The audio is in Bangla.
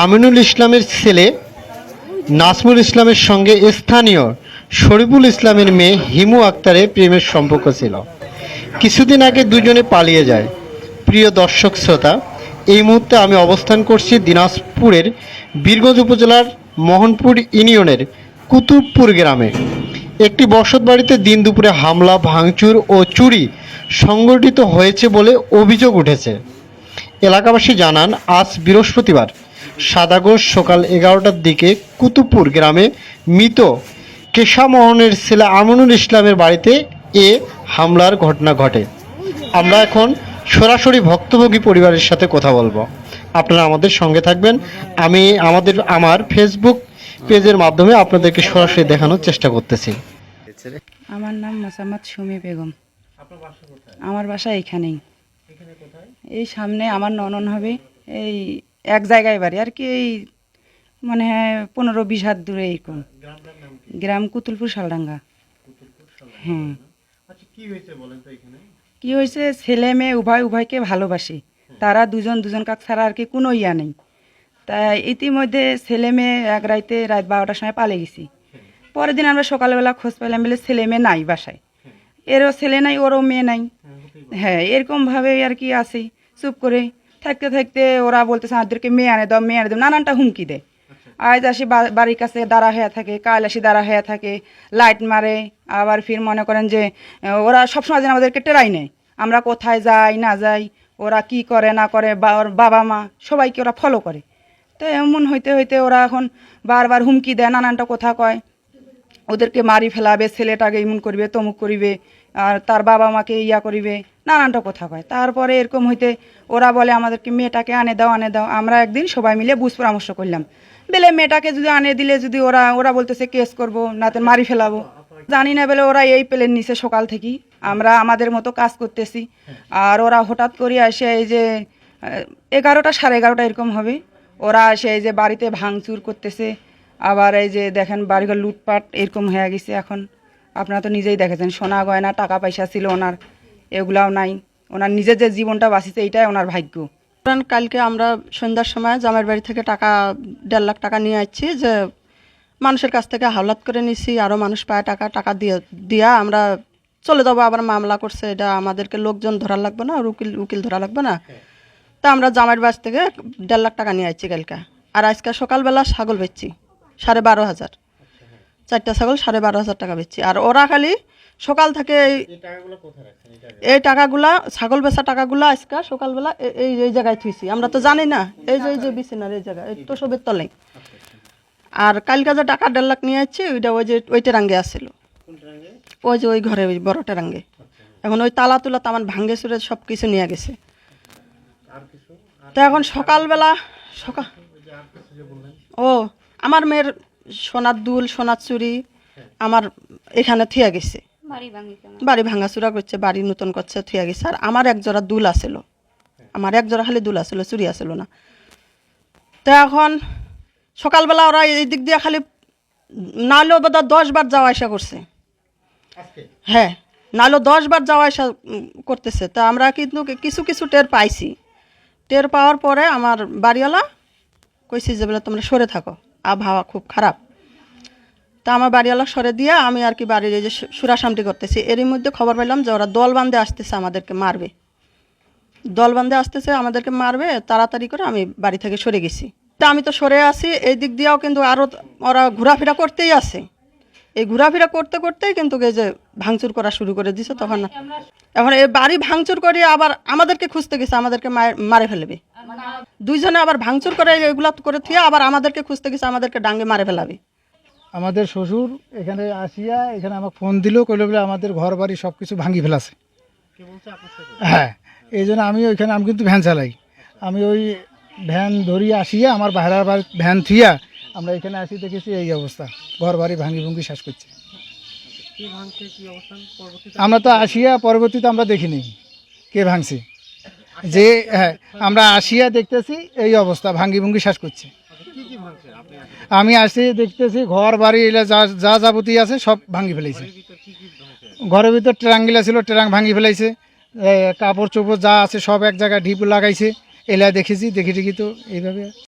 আমিনুল ইসলামের ছেলে নাজমুল ইসলামের সঙ্গে স্থানীয় শরীফুল ইসলামের মেয়ে হিমু আক্তারের প্রেমের সম্পর্ক ছিল। কিছুদিন আগে দুজনে পালিয়ে যায়। প্রিয় দর্শক শ্রোতা, এই মুহূর্তে আমি অবস্থান করছি দিনাজপুরের বীরগঞ্জ উপজেলার মোহনপুর ইউনিয়নের কুতুবপুর গ্রামে। একটি বসতবাড়িতে দিন দুপুরে হামলা, ভাঙচুর ও চুরি সংঘটিত হয়েছে বলে অভিযোগ উঠেছে। এলাকাবাসী জানান, আজ বৃহস্পতিবার ৭ আগস্ট সকাল ১১টার দিকে কুতুবপুর গ্রামে মৃত কেশামোহনের ছেলে আমিনুল ইসলামের বাড়িতে এ হামলার ঘটনা ঘটে। আমরা এখন সরাসরি ভুক্তভোগী পরিবারের সাথে কথা বলবো। আপনারা আমাদের সঙ্গে থাকবেন। আমি আমার ফেসবুক পেজের মাধ্যমে আপনাদেরকে সরাসরি দেখানোর চেষ্টা করতেছি। আমার নাম মোসাম্মদ সুমি বেগম। আমার বাসা এইখানেই, এই সামনে আমার ননদ হবে। এই এক জায়গায় বাড়ি আর কি, এই মানে ১৫-২০ হাত দূরে এইরকম। গ্রাম কুতুলপুর শালডাঙ্গা। হ্যাঁ, কি হয়েছে, ছেলে মেয়ে উভয়কে ভালোবাসে। তারা দুজন কাছ ছাড়া আর কি কোনো ইয়া নেই। তাই ইতিমধ্যে ছেলে মেয়ে রাত ১২টার সময় পালিয়ে গেছি। পরের দিন আমরা সকালবেলা খোঁজ পেলাম বলে ছেলে মেয়ে নাই বাসায়। এরও ছেলে নাই, ওরও মেয়ে নাই। হ্যাঁ, এরকমভাবে আর কি আছি। চুপ করে থাকতে থাকতে ওরা বলতেছে আমাদেরকে মেয়ে আনে দাও, নানানটা হুমকি দেয়। আজ আসি বাড়ির কাছে দাঁড়া হয়ে থাকে, কাল আসি দাঁড়া হয়ে থাকে, লাইট মারে। আবার ফির মনে করেন যে ওরা সবসময় যেন আমাদেরকে টেরাই নেয়। আমরা কোথায় যাই না যাই, ওরা কি করে না করে, ওর বাবা মা সবাইকে ওরা ফলো করে। তো এমন হইতে হইতে ওরা এখন বারবার হুমকি দেয়, নানানটা কথা কয়। ওদেরকে মারি ফেলাবে, ছেলেটাকে এমন করবে, তমুক করিবে, আর তার বাবা মাকে ইয়া করিবে, নানানটা কথা কয়। তারপরে এরকম হইতে ওরা বলে আমাদেরকে মেয়েটাকে আনে দাও। আমরা একদিন সবাই মিলে বুঝ পরামর্শ করলাম, বেলে মেয়েটাকে যদি আনে দিলে যদি ওরা বলতেছে কেস করব, নাতে মারি ফেলাবো। জানি না বলে ওরা এই প্লেন নিচে সকাল থেকেই আমরা আমাদের মতো কাজ করতেছি। আর ওরা হঠাৎ করে আসে এই যে 11টা 11:30 এরকম হবে, ওরা আসে এই যে বাড়িতে ভাঙচুর করতেছে। আবার এই যে দেখেন বাড়িঘর লুটপাট এরকম হয়ে গেছে। এখন আপনারা তো নিজেই দেখেছেন, সোনা গয়না টাকা পয়সা ছিল ওনার, এগুলাও নাই। ওনার নিজের যে জীবনটা বাঁচিছে এইটাই ওনার ভাগ্য। কালকে আমরা সন্ধ্যার সময় জামাইয়ের বাড়ি থেকে টাকা 1.5 লাখ টাকা নিয়ে আসছি, যে মানুষের কাছ থেকে হাওলাত করে নিছি। আরও মানুষ পায় টাকা দিয়া আমরা চলে যাবো। আবার মামলা করছে, এটা আমাদেরকে লোকজন ধরা লাগবে না, আর উকিল ধরা লাগবে না। তা আমরা জামাইয়ের বাড়ি থেকে 1.5 লাখ টাকা নিয়ে আসছি কালকে। আর আজকে সকালবেলা ছাগল বেচছি 12,500, 4টা ছাগল 12,500 টাকা বেচছি। আর ওরা খালি সকাল থেকে এই টাকাগুলা, ছাগল বেচা টাকাগুলা আজকে সকালবেলা এই জায়গায় থুইছি। আমরা তো জানি না, এই যে বিছানার এই জায়গায়, তো সবের তলে। আর কালকে যে টাকা 1.5 লাখ নিয়ে আসছি, ওই টেরাঙ্গে আসছিল, ওই ঘরে, ওই বড় টেরাঙ্গে। এখন ওই তালা তুলা আমার ভাঙ্গে চুরে সব কিছু নিয়ে গেছে। তো এখন সকালবেলা আমার মেয়ের সোনার দুল, সোনার চুরি আমার এখানে থিয়া গেছে। বাড়ি ভাঙাচুরা করছে, বাড়ি নতুন করছে, থিয়া গেছে। আর আমার একজোড়া দুল আসছিল, আমার একজোড়া খালি দুল আসছিল, চুরি আসছিল না। তো এখন সকালবেলা ওরা এই দিক দিয়ে খালি নাহলেও বোধহয় 10 বার যাওয়া আসা করছে। হ্যাঁ, নাহলেও 10 বার যাওয়া আসা করতেছে। তা আমরা কিন্তু কিছু টের পাইছি। টের পাওয়ার পরে আমার বাড়িওয়ালা কইছি যে বলে তোমরা সরে থাকো, আবহাওয়া খুব খারাপ। তা আমার বাড়িওয়ালা সরে দিয়ে আমি আর কি বাড়ির এই যে সুরাসামটি করতেছি। এরই মধ্যে খবর পেলাম যে ওরা দল বান্ধে আসতেছে, আমাদেরকে মারবে। তাড়াতাড়ি করে আমি বাড়ি থেকে সরে গেছি। তা আমি তো সরে আসি, এই দিক দিয়েও কিন্তু আরও ওরা ঘোরাফেরা করতেই আছে। এই ঘোরাফেরা করতেই কিন্তু এই যে ভাঙচুর করা শুরু করে দিছে। তখন এখন এই বাড়ি ভাঙচুর করে আবার আমাদেরকে খুঁজতে গেছে, আমাদেরকে মারে ফেলবে। দুইজনে আবার ভাঙচুর করে এগুলা করে থিয়া আবার আমাদেরকে খুঁজতে গেছে, আমাদেরকে ডাঙ্গে মারে ফেলাবে। আমাদের শ্বশুর এখানে আসিয়া এখানে আমাকে ফোন দিল, কইল বলে আমাদের ঘর বাড়ি সব কিছু ভাঙি ফেলাছে। হ্যাঁ, এই জন্য আমি কিন্তু ভ্যান চালাই। আমি ওই ভ্যান ধরিয়ে আসিয়া আমার বাইরের বাড়ি ভ্যান থিয়া আমরা এখানে আসি, দেখেছি এই অবস্থা, ঘর বাড়ি ভাঙি শেষ করছে। আমরা তো আসিয়া পরবর্তীতে আমরা দেখিনি কে ভাঙছে, যে হ্যাঁ আমরা আসিয়া দেখতেছি এই অবস্থা, ভাঙি শেষ করছে। আমি আসি দেখতেছি ঘর বাড়ি যা যাবতীয় আছে সব ভাঙি ফেলাইছে। ঘরের ভিতর ট্রাঙ্গিলা ছিল, ট্রাং ভাঙি ফেলাইছে। কাপড় চোপড় যা আছে সব এক জায়গায় ঢিপ লাগাইছে। এলা দেখেছি, দেখি তো এইভাবে